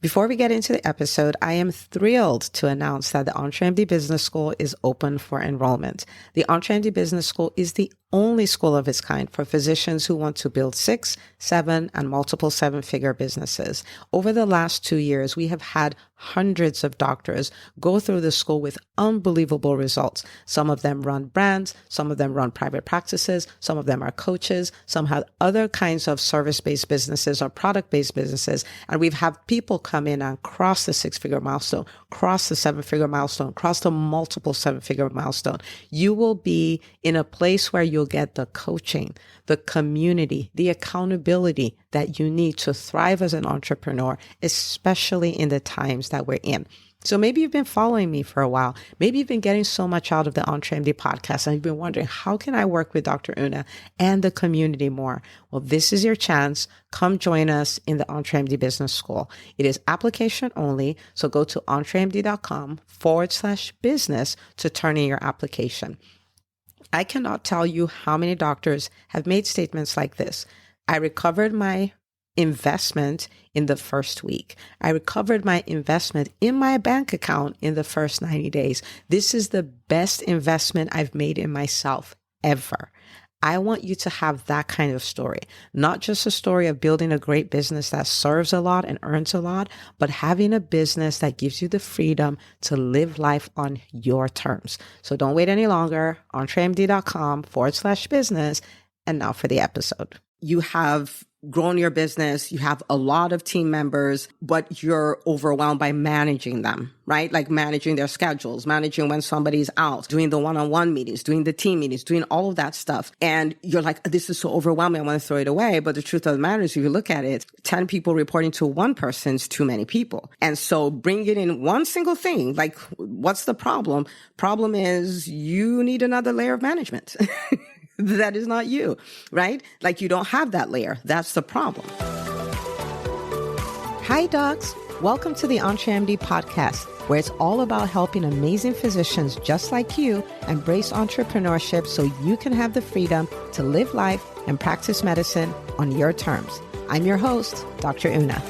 Before we get into the episode, I am thrilled to announce that the EntreMD Business School is open for enrollment. The EntreMD Business School is the only school of its kind for physicians who want to build 6, 7, and multiple 7-figure businesses. Over the last 2 years, we have had hundreds of doctors go through the school with unbelievable results. Some of them run brands, some of them run private practices, some of them are coaches, some have other kinds of service-based businesses or product-based businesses. And we've had people come in and cross the 6-figure milestone, cross the 7-figure milestone, cross the multiple 7-figure milestone. You will be in a place where you'll get the coaching, the community, the accountability that you need to thrive as an entrepreneur, especially in the times that we're in. So maybe you've been following me for a while. Maybe you've been getting so much out of the EntreMD podcast and you've been wondering, how can I work with Dr. Una and the community more? Well, this is your chance. Come join us in the EntreMD Business School. It is application only. So go to entremd.com/business to turn in your application. I cannot tell you how many doctors have made statements like this. I recovered my investment in the first week. I recovered my investment in my bank account in the first 90 days. This is the best investment I've made in myself ever. I want you to have that kind of story, not just a story of building a great business that serves a lot and earns a lot, but having a business that gives you the freedom to live life on your terms. So don't wait any longer. entremd.com/business. And now for the episode. You have grown your business, you have a lot of team members, but you're overwhelmed by managing them, right? Like managing their schedules, managing when somebody's out, doing the one-on-one meetings, doing the team meetings, doing all of that stuff. And you're like, this is so overwhelming, I want to throw it away. But the truth of the matter is, if you look at it, 10 people reporting to one person is too many people. And so bring it in one single thing. Like, what's the problem? Problem is you need another layer of management. That is not you, right? Like you don't have that layer. That's the problem. Hi, docs. Welcome to the EntreMD podcast, where it's all about helping amazing physicians just like you embrace entrepreneurship so you can have the freedom to live life and practice medicine on your terms. I'm your host, Dr. Una.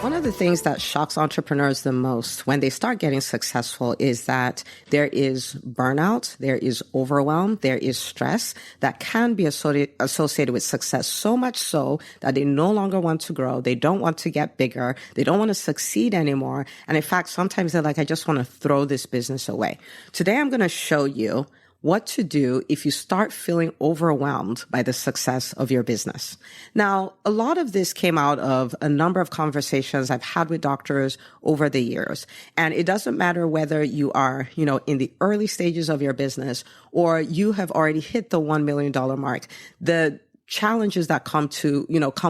One of the things that shocks entrepreneurs the most when they start getting successful is that there is burnout, there is overwhelm, there is stress that can be associated with success, so much so that they no longer want to grow, they don't want to get bigger, they don't want to succeed anymore. And in fact, sometimes they're like, I just want to throw this business away. Today, I'm going to show you what to do if you start feeling overwhelmed by the success of your business. Now, a lot of this came out of a number of conversations I've had with doctors over the years. And it doesn't matter whether you are, in the early stages of your business or you have already hit the $1 million mark. The challenges that come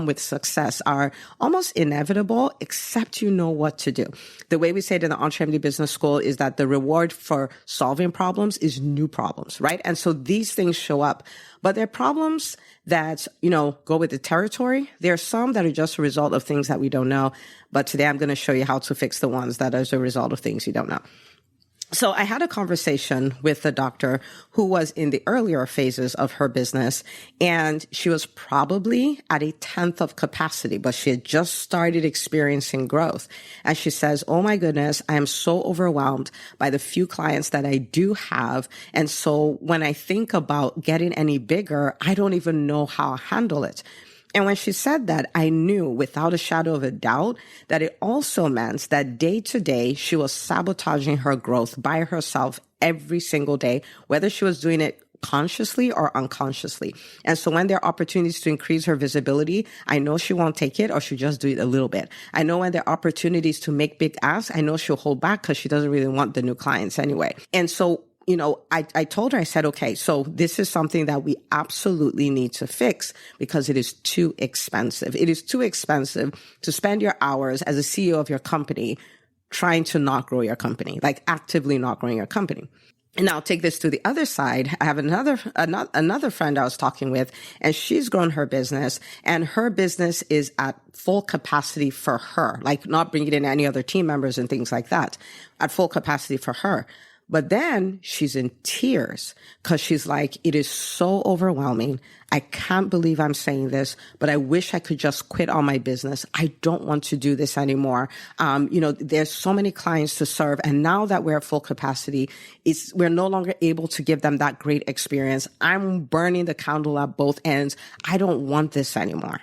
with success are almost inevitable, except you know what to do. The way we say it in the EntreMD Business School is that the reward for solving problems is new problems, right? And so these things show up, but they're problems that, go with the territory. There are some that are just a result of things that we don't know. But today I'm going to show you how to fix the ones that are as a result of things you don't know. So I had a conversation with a doctor who was in the earlier phases of her business, and she was probably at a 10th of capacity, but she had just started experiencing growth. And she says, oh my goodness, I am so overwhelmed by the few clients that I do have. And so when I think about getting any bigger, I don't even know how to handle it. And when she said that, I knew without a shadow of a doubt that it also meant that day to day, she was sabotaging her growth by herself every single day, whether she was doing it consciously or unconsciously. And so when there are opportunities to increase her visibility, I know she won't take it or she'll just do it a little bit. I know when there are opportunities to make big asks, I know she'll hold back because she doesn't really want the new clients anyway. And so I told her, I said, okay, so this is something that we absolutely need to fix because it is too expensive. It is too expensive to spend your hours as a CEO of your company trying to not grow your company, like actively not growing your company. And now take this to the other side. I have another friend I was talking with, and she's grown her business, and her business is at full capacity for her, like not bringing in any other team members and things like that, at full capacity for her. But then she's in tears because she's like, it is so overwhelming. I can't believe I'm saying this, but I wish I could just quit all my business. I don't want to do this anymore. There's so many clients to serve. And now that we're at full capacity, we're no longer able to give them that great experience. I'm burning the candle at both ends. I don't want this anymore.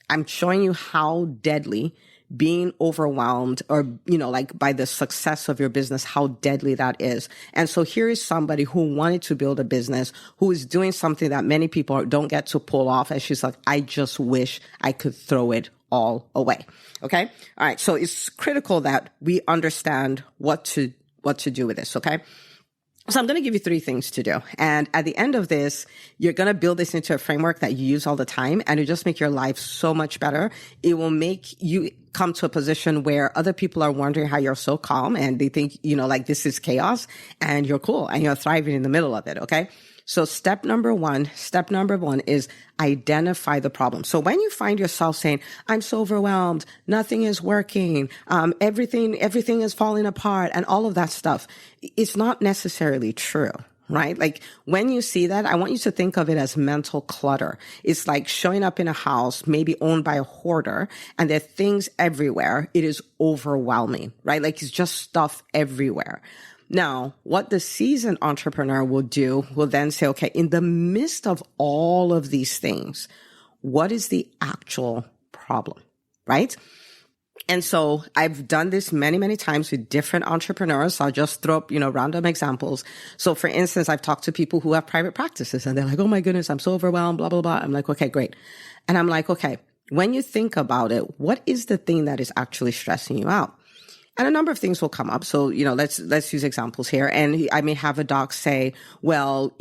I'm showing you how deadly being overwhelmed or, by the success of your business, how deadly that is. And so here is somebody who wanted to build a business, who is doing something that many people don't get to pull off. And she's like, I just wish I could throw it all away. Okay. All right. So it's critical that we understand what to do with this. Okay. So I'm going to give you 3 things to do. And at the end of this, you're going to build this into a framework that you use all the time, and it'll just make your life so much better. It will make you come to a position where other people are wondering how you're so calm and they think, this is chaos and you're cool and you're thriving in the middle of it. Okay. So step number one is identify the problem. So when you find yourself saying, I'm so overwhelmed, nothing is working, everything is falling apart and all of that stuff, it's not necessarily true. Right? Like when you see that, I want you to think of it as mental clutter. It's like showing up in a house, maybe owned by a hoarder, and there are things everywhere. It is overwhelming, right? Like it's just stuff everywhere. Now, what the seasoned entrepreneur will do will then say, okay, in the midst of all of these things, what is the actual problem, right? And so I've done this many, many times with different entrepreneurs. So I'll just throw up, random examples. So for instance, I've talked to people who have private practices and they're like, oh my goodness, I'm so overwhelmed, blah, blah, blah. I'm like, okay, great. And I'm like, okay, when you think about it, what is the thing that is actually stressing you out? And a number of things will come up. So, let's use examples here. And I may have a doc say, well,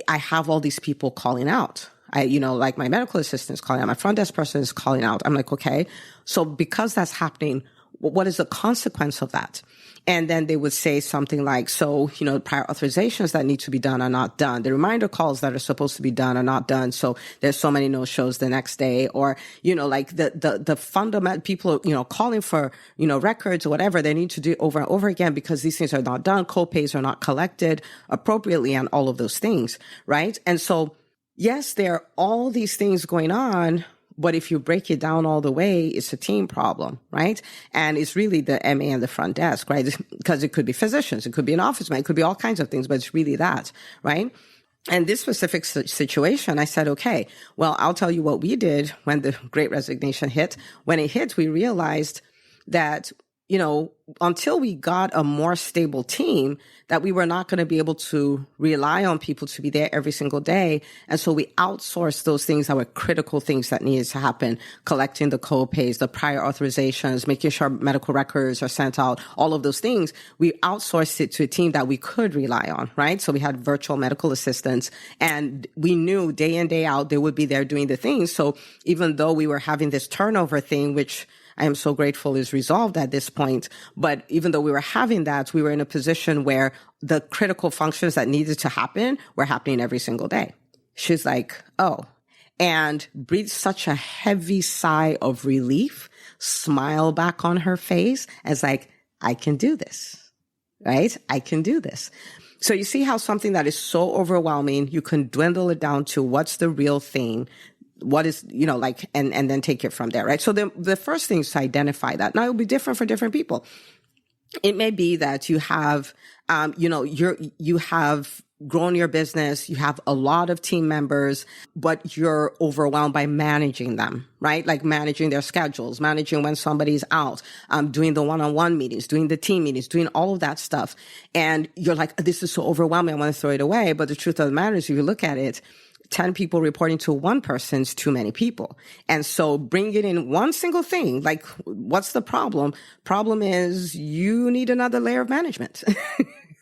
I have all these people calling out. Like my medical assistant is calling out, my front desk person is calling out. I'm like, okay. So because that's happening, what is the consequence of that? And then they would say something like, so, prior authorizations that need to be done are not done. The reminder calls that are supposed to be done are not done. So there's so many no-shows the next day, or, like the fundamental people, calling for, records or whatever they need to do over and over again because these things are not done. Co-pays are not collected appropriately and all of those things. Right. And so, yes, there are all these things going on, but if you break it down all the way, it's a team problem, right? And it's really the MA and the front desk, right? Because it could be physicians, it could be an office man, it could be all kinds of things, but it's really that, right? And this specific situation, I said, okay, well, I'll tell you what we did when the Great Resignation hit. When it hit, we realized that, until we got a more stable team, that we were not going to be able to rely on people to be there every single day. And so we outsourced those things that were critical things that needed to happen, collecting the co-pays, the prior authorizations, making sure medical records are sent out, all of those things. We outsourced it to a team that we could rely on, right? So we had virtual medical assistants and we knew day in, day out, they would be there doing the things. So even though we were having this turnover thing, which I am so grateful is resolved at this point. But even though we were having that, we were in a position where the critical functions that needed to happen were happening every single day. She's like, oh, and breathed such a heavy sigh of relief, smile back on her face as like, I can do this, right? I can do this. So you see how something that is so overwhelming, you can dwindle it down to what's the real thing. What is, and then take it from there, right? So the first thing is to identify that. Now, it'll be different for different people. It may be that you have, you have grown your business, you have a lot of team members, but you're overwhelmed by managing them, right? Like managing their schedules, managing when somebody's out, doing the one-on-one meetings, doing the team meetings, doing all of that stuff. And you're like, this is so overwhelming, I want to throw it away. But the truth of the matter is, if you look at it, 10 people reporting to one person is too many people. And so bringing in one single thing, like what's the problem? Problem is you need another layer of management.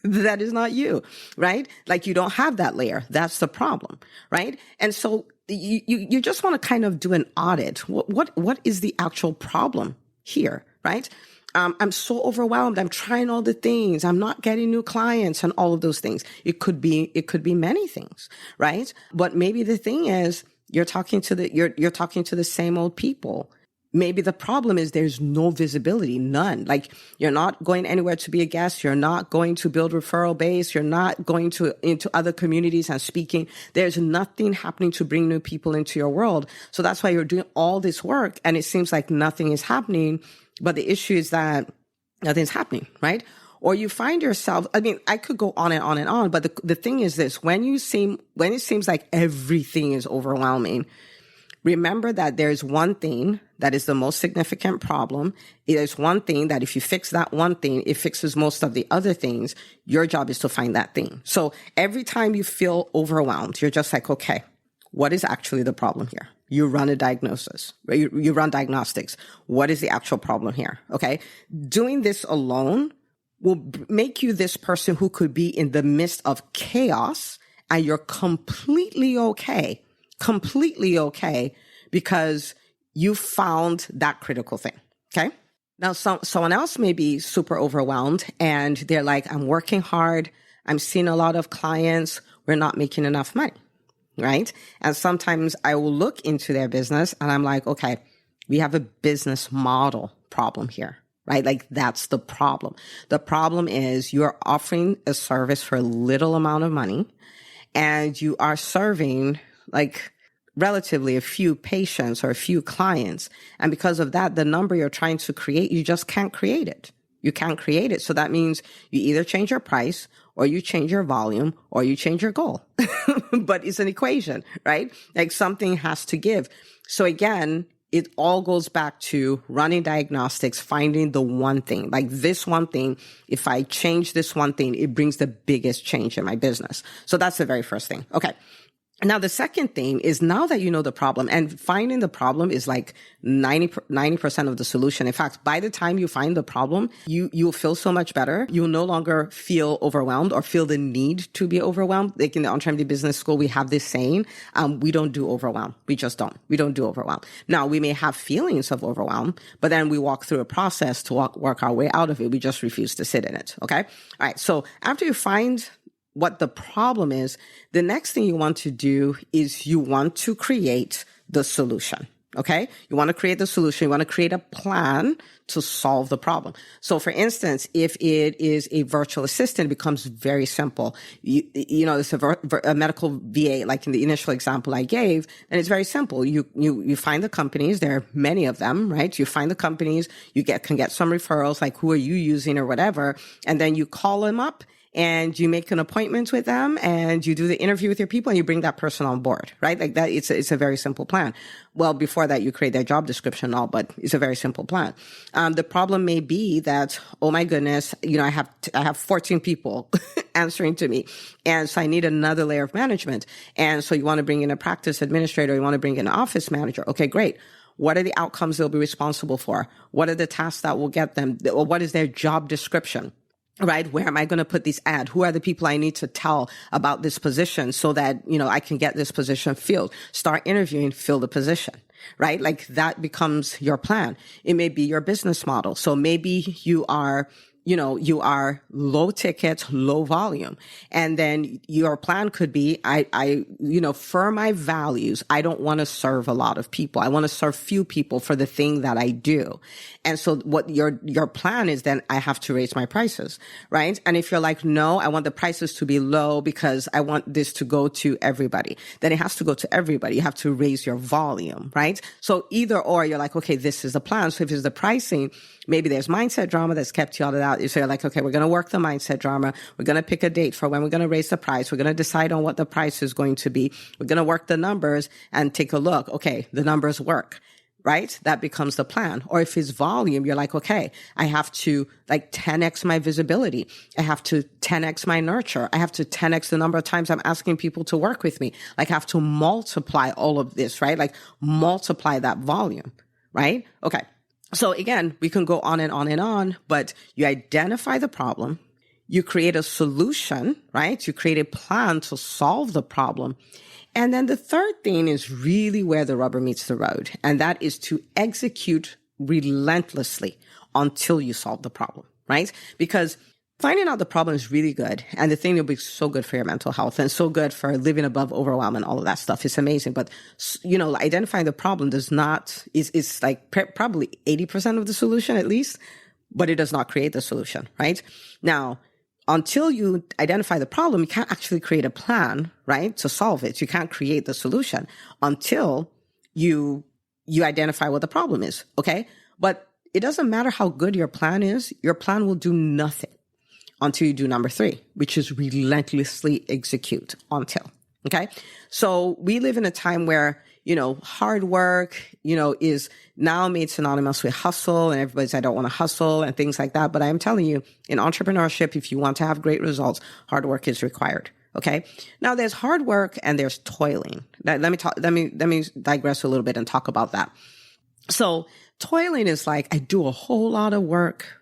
That is not you, right? Like you don't have that layer. That's the problem, right? And so you just want to kind of do an audit. What is the actual problem here, right? I'm so overwhelmed. I'm trying all the things. I'm not getting new clients and all of those things. It could be many things, right? But maybe the thing is you're talking to the same old people. Maybe the problem is there's no visibility, none. Like you're not going anywhere to be a guest. You're not going to build referral base. You're not going into other communities and speaking. There's nothing happening to bring new people into your world. So that's why you're doing all this work and it seems like nothing is happening. But the issue is that nothing's happening, right? Or you find yourself, I mean, I could go on and on and on, but the thing is this, when it seems like everything is overwhelming, remember that there's one thing that is the most significant problem. There's one thing that if you fix that one thing, it fixes most of the other things. Your job is to find that thing. So every time you feel overwhelmed, you're just like, okay, what is actually the problem here? You run a diagnosis, right? You run diagnostics. What is the actual problem here? Okay. Doing this alone will make you this person who could be in the midst of chaos and you're completely okay because you found that critical thing. Okay. Now, someone else may be super overwhelmed and they're like, I'm working hard. I'm seeing a lot of clients. We're not making enough money. Right. And sometimes I will look into their business and I'm like, okay, we have a business model problem here. Right? Like that's the problem. The problem is you're offering a service for a little amount of money and you are serving like relatively a few patients or a few clients. And because of that, the number you're trying to create, you just can't create it. You can't create it. So that means you either change your price or you change your volume or you change your goal. But it's an equation, right? Like something has to give. So again, it all goes back to running diagnostics, finding the one thing, like this one thing. If I change this one thing, it brings the biggest change in my business. So that's the very first thing. Okay. Now, the second thing is now that you know the problem, and finding the problem is like 90% of the solution. In fact, by the time you find the problem, you'll feel so much better. You'll no longer feel overwhelmed or feel the need to be overwhelmed. Like in the On-Trend Business School, we have this saying, we don't do overwhelm. We just don't. We don't do overwhelm. Now, we may have feelings of overwhelm, but then we walk through a process to work our way out of it. We just refuse to sit in it. Okay. All right. So after you find what the problem is, the next thing you want to do is you want to create the solution. Okay. You want to create the solution. You want to create a plan to solve the problem. So for instance, if it is a virtual assistant, it becomes very simple. You know, it's a medical VA, like in the initial example I gave, and it's very simple. You find the companies. There are many of them, right? You find the companies, you can get some referrals, like who are you using or whatever. And then you call them up and you make an appointment with them and you do the interview with your people and you bring that person on board, right? Like that, it's a very simple plan. Well, before that, you create their job description and all, but it's a very simple plan. The problem may be that, oh my goodness, you know, I have 14 people answering to me. And so I need another layer of management. And so you want to bring in a practice administrator, you want to bring in an office manager. Okay, great. What are the outcomes they'll be responsible for? What are the tasks that will get them? Or what is their job description? Right? Where am I going to put this ad? Who are the people I need to tell about this position so that, you know, I can get this position filled? Start interviewing, fill the position, right? Like that becomes your plan. It may be your business model. So maybe you are low ticket, low volume. And then your plan could be, for my values, I don't want to serve a lot of people. I want to serve few people for the thing that I do. And so what your plan is, then I have to raise my prices, right? And if you're like, no, I want the prices to be low because I want this to go to everybody, then it has to go to everybody. You have to raise your volume, right? So either or, you're like, okay, this is the plan. So if it's the pricing, maybe there's mindset drama that's kept you out of that. So you're like, okay, we're going to work the mindset drama. We're going to pick a date for when we're going to raise the price. We're going to decide on what the price is going to be. We're going to work the numbers and take a look. Okay, the numbers work, right? That becomes the plan. Or if it's volume, you're like, okay, I have to like 10x my visibility. I have to 10x my nurture. I have to 10x the number of times I'm asking people to work with me. Like I have to multiply all of this, right? Like multiply that volume, right? Okay. So again, we can go on and on and on, but you identify the problem, you create a solution, right? You create a plan to solve the problem. And then the third thing is really where the rubber meets the road. And that is to execute relentlessly until you solve the problem, right? Because Finding out the problem is really good. And the thing will be so good for your mental health and so good for living above overwhelm and all of that stuff. It's amazing. But, identifying the problem is like probably 80% of the solution at least, but it does not create the solution, right? Now, until you identify the problem, you can't actually create a plan, right, to solve it. You can't create the solution until you identify what the problem is, okay? But it doesn't matter how good your plan is. Your plan will do nothing until you do number 3, which is relentlessly execute until. Okay. So we live in a time where, hard work, is now made synonymous with hustle, and everybody's, I don't want to hustle and things like that. But I'm telling you, in entrepreneurship, if you want to have great results, hard work is required. Okay. Now there's hard work and there's toiling. Let me digress a little bit and talk about that. So toiling is like, I do a whole lot of work,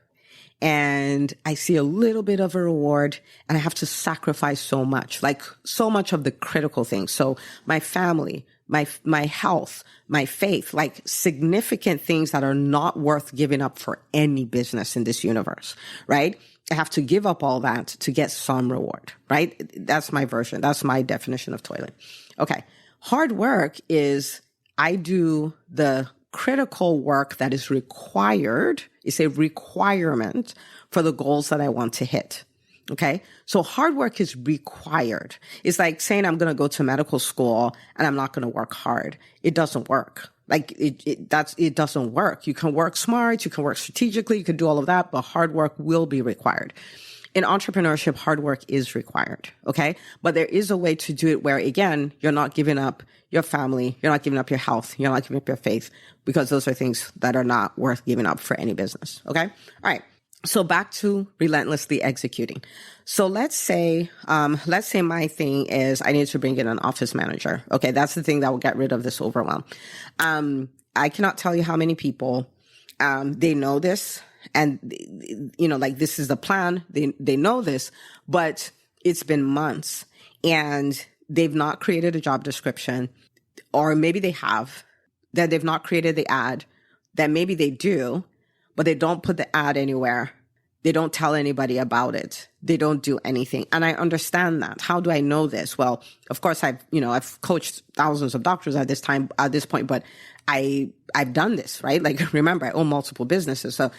and I see a little bit of a reward, and I have to sacrifice so much, like so much of the critical things. So my family, my health, my faith, like significant things that are not worth giving up for any business in this universe, right? I have to give up all that to get some reward, right? That's my version. That's my definition of toiling. Okay. Hard work is I do the critical work that is required. It's a requirement for the goals that I want to hit. Okay. So hard work is required. It's like saying I'm going to go to medical school and I'm not going to work hard. It doesn't work. Like it doesn't work. You can work smart. You can work strategically. You can do all of that, but hard work will be required. In entrepreneurship, hard work is required. Okay. But there is a way to do it where, again, you're not giving up your family. You're not giving up your health. You're not giving up your faith, because those are things that are not worth giving up for any business. Okay. All right. So back to relentlessly executing. So let's say my thing is I need to bring in an office manager. Okay. That's the thing that will get rid of this overwhelm. I cannot tell you how many people, they know this. And, like this is the plan. They know this, but it's been months and they've not created a job description, or maybe they have, that they've not created the ad, that maybe they do, but they don't put the ad anywhere. They don't tell anybody about it. They don't do anything. And I understand that. How do I know this? Well, of course I've coached thousands of doctors at this point, but I've done this, right? Like, remember, I own multiple businesses. So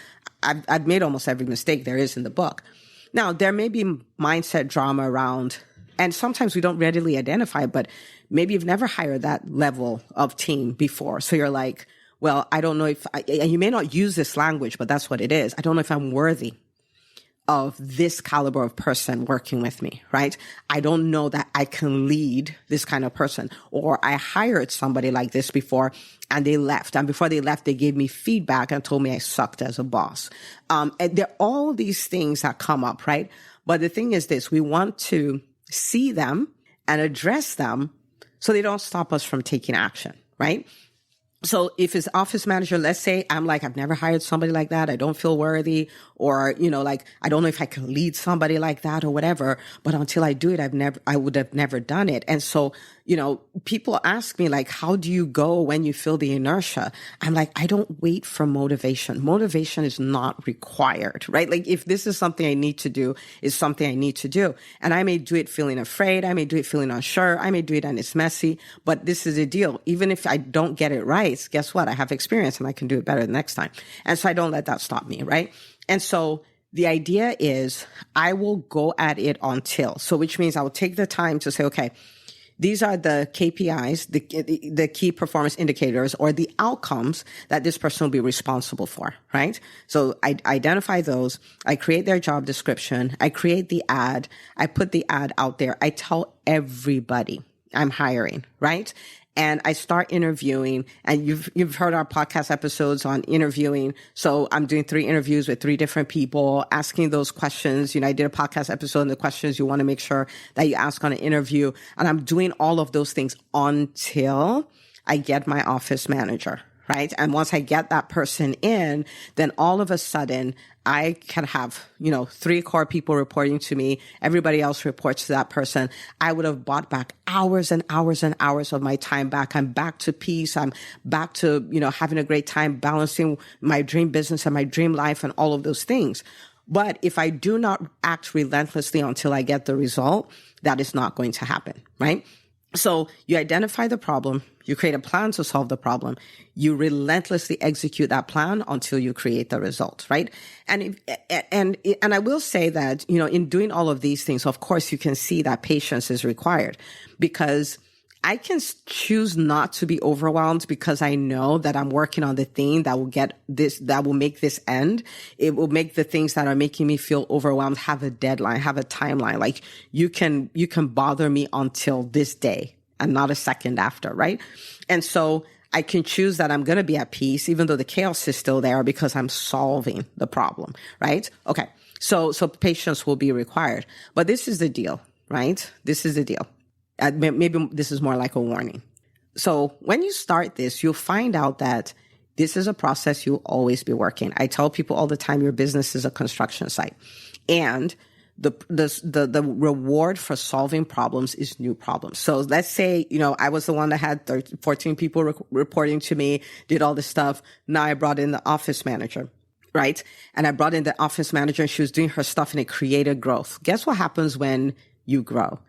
I've made almost every mistake there is in the book. Now, there may be mindset drama around, and sometimes we don't readily identify, but maybe you've never hired that level of team before. So you're like, well, I don't know and you may not use this language, but that's what it is. I don't know if I'm worthy of this caliber of person working with me, right? I don't know that I can lead this kind of person. Or I hired somebody like this before and they left. And before they left, they gave me feedback and told me I sucked as a boss. And there are all these things that come up, right? But the thing is this, we want to see them and address them so they don't stop us from taking action, right? So if it's office manager, let's say I'm like, I've never hired somebody like that. I don't feel worthy, or, I don't know if I can lead somebody like that or whatever, but until I do it, I would have never done it. And so, people ask me like, how do you go when you feel the inertia? I'm like, I don't wait for motivation. Motivation is not required, right? Like if this is something I need to do, it's something I need to do. And I may do it feeling afraid. I may do it feeling unsure. I may do it and it's messy, but this is a deal. Even if I don't get it right, guess what? I have experience and I can do it better the next time. And so I don't let that stop me, right? And so the idea is I will go at it until, so which means I will take the time to say, okay, these are the KPIs, the key performance indicators, or the outcomes that this person will be responsible for, right? So I identify those. I create their job description. I create the ad. I put the ad out there. I tell everybody I'm hiring, right? And I start interviewing, and you've heard our podcast episodes on interviewing. So I'm doing 3 interviews with 3 different people, asking those questions. I did a podcast episode on the questions you want to make sure that you ask on an interview. And I'm doing all of those things until I get my office manager, right? And once I get that person in, then all of a sudden I can have, 3 core people reporting to me. Everybody else reports to that person. I would have bought back hours and hours and hours of my time back. I'm back to peace. I'm back to, having a great time balancing my dream business and my dream life and all of those things. But if I do not act relentlessly until I get the result, that is not going to happen, right? So you identify the problem, you create a plan to solve the problem, you relentlessly execute that plan until you create the result, right? And I will say that, in doing all of these things, of course, you can see that patience is required, because I can choose not to be overwhelmed because I know that I'm working on the thing that will make this end. It will make the things that are making me feel overwhelmed have a deadline, have a timeline. Like you can bother me until this day and not a second after, right? And so I can choose that I'm going to be at peace, even though the chaos is still there, because I'm solving the problem, right? Okay. So patience will be required, but this is the deal, right? This is the deal. Maybe this is more like a warning. So when you start this, you'll find out that this is a process you'll always be working. I tell people all the time, your business is a construction site, and the reward for solving problems is new problems. So let's say, I was the one that had 14 people reporting to me, did all this stuff. Now I brought in the office manager. Right? And I brought in the office manager, and she was doing her stuff, and it created growth. Guess what happens when you grow?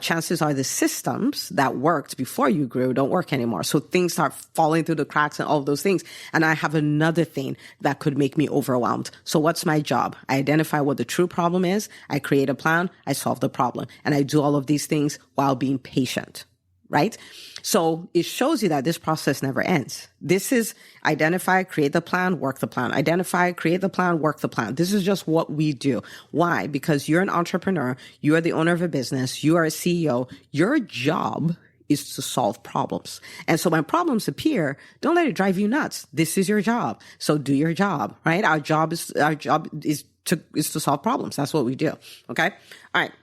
Chances are the systems that worked before you grew don't work anymore. So things start falling through the cracks and all of those things. And I have another thing that could make me overwhelmed. So what's my job? I identify what the true problem is. I create a plan. I solve the problem. And I do all of these things while being patient. Right? So it shows you that this process never ends. This is identify, create the plan, work the plan. Identify, create the plan, work the plan. This is just what we do. Why? Because you're an entrepreneur. You are the owner of a business. You are a CEO. Your job is to solve problems. And so when problems appear, don't let it drive you nuts. This is your job. So do your job, right? Our job is to solve problems. That's what we do. Okay. All right.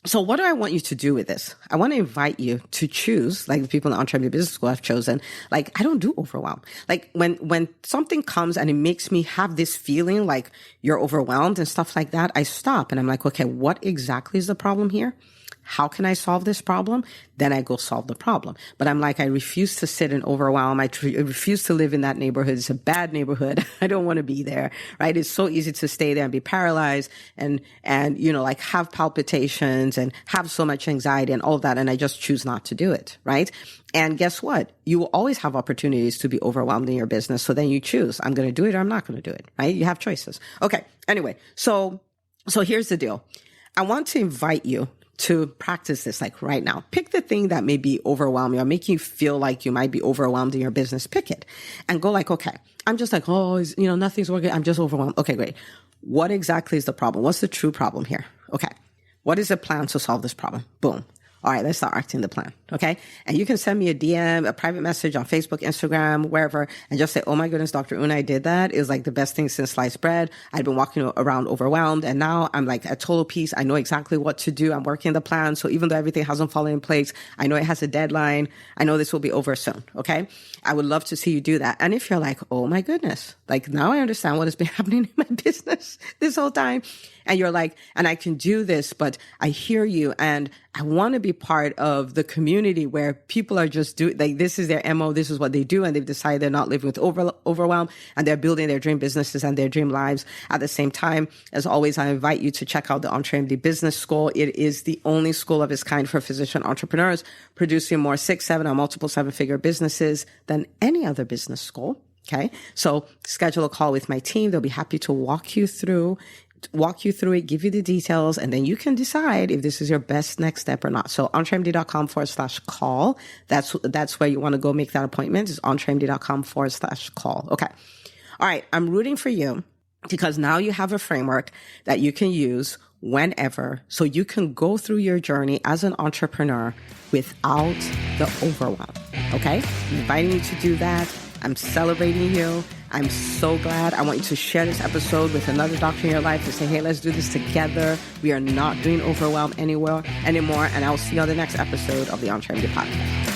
So what do I want you to do with this? I want to invite you to choose, like the people in the Entrepreneur Business School have chosen, like, I don't do overwhelm. Like when something comes and it makes me have this feeling like you're overwhelmed and stuff like that, I stop and I'm like, okay, what exactly is the problem here? How can I solve this problem? Then I go solve the problem. But I'm like, I refuse to sit in overwhelm. I refuse to live in that neighborhood. It's a bad neighborhood. I don't want to be there, right? It's so easy to stay there and be paralyzed and, like have palpitations and have so much anxiety and all of that. And I just choose not to do it, right? And guess what? You will always have opportunities to be overwhelmed in your business. So then you choose, I'm going to do it or I'm not going to do it, right? You have choices. Okay. Anyway, so here's the deal. I want to invite you to practice this like right now. Pick the thing that may be overwhelming or make you feel like you might be overwhelmed in your business. Pick it and go like, okay, I'm just like, nothing's working. I'm just overwhelmed. Okay, great. What exactly is the problem? What's the true problem here? Okay. What is the plan to solve this problem? Boom. All right, let's start acting the plan. Okay. And you can send me a DM, a private message on Facebook, Instagram, wherever, and just say, oh my goodness, Dr. Una, I did that. It was like the best thing since sliced bread. I'd been walking around overwhelmed, and now I'm like at total peace. I know exactly what to do. I'm working the plan. So even though everything hasn't fallen in place, I know it has a deadline. I know this will be over soon. Okay. I would love to see you do that. And if you're like, oh my goodness, like now I understand what has been happening in my business this whole time. And you're like, and I can do this, but I hear you and I want to be part of the community where people are just doing, like, this is their MO, this is what they do, and they've decided they're not living with overwhelm, and they're building their dream businesses and their dream lives at the same time. As always, I invite you to check out the EntreMD Business School. It is the only school of its kind for physician entrepreneurs, producing more 6, 7, or multiple 7-figure businesses than any other business school. Okay. So schedule a call with my team. They'll be happy to walk you through it, give you the details, and then you can decide if this is your best next step or not. So entremd.com/call. That's where you want to go make that appointment. It's entremd.com/call. Okay. All right. I'm rooting for you because now you have a framework that you can use whenever, so you can go through your journey as an entrepreneur without the overwhelm. Okay. I'm inviting you to do that. I'm celebrating you. I'm so glad. I want you to share this episode with another doctor in your life to say, hey, let's do this together. We are not doing overwhelm anymore. And I will see you on the next episode of the EntreMD podcast.